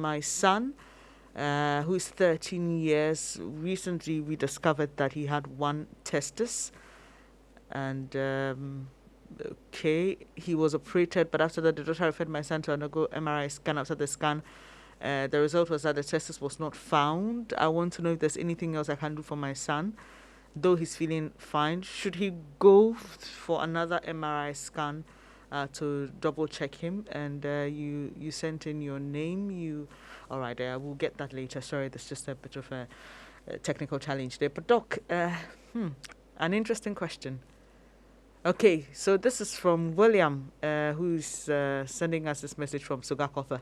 my son, who is 13 years. Recently, we discovered that he had one testis. And, he was operated, but after that, the doctor referred my son to undergo MRI scan. After the scan, the result was that the testis was not found. I want to know if there's anything else I can do for my son, though he's feeling fine. Should he go for another MRI scan to double check him? And you sent in your name. All right, we'll get that later. Sorry, there's just a bit of a technical challenge there. But Doc, an interesting question. Okay, so this is from William, who's sending us this message from Sugakotha.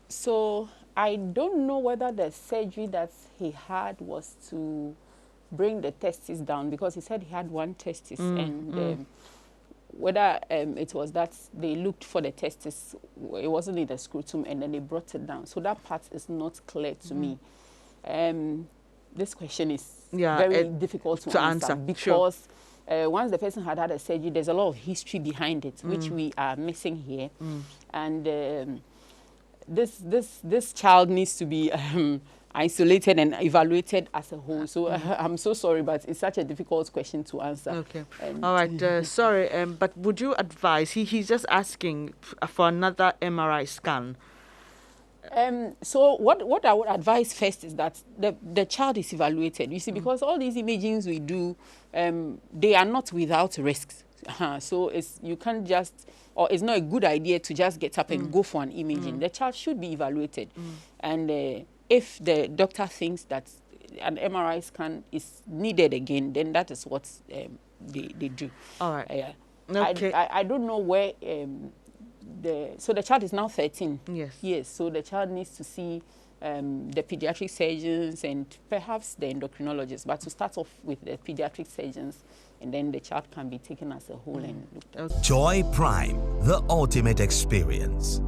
So I don't know whether the surgery that he had was to bring the testis down, because he said he had one testis, and whether it was that they looked for the testis, it wasn't in the scrotum, and then they brought it down. So that part is not clear to me. This question is very difficult to answer because once the person had a surgery, there's a lot of history behind it, which we are missing here. And this child needs to be isolated and evaluated as a whole. So I'm so sorry, but it's such a difficult question to answer. Okay. All right. Sorry, but would you advise, he's just asking for another MRI scan. So what I would advise first is that the child is evaluated. You see, because all these imagings we do, they are not without risks. So you can't just, or it's not a good idea to just get up and go for an imaging. The child should be evaluated. And if the doctor thinks that an MRI scan is needed again, then that is what they do. All right. Okay. I don't know where... so the child is now 13. Yes. So the child needs to see the pediatric surgeons and perhaps the endocrinologist. But to start off with the pediatric surgeons, and then the child can be taken as a whole and looked at. Joy Prime, the ultimate experience.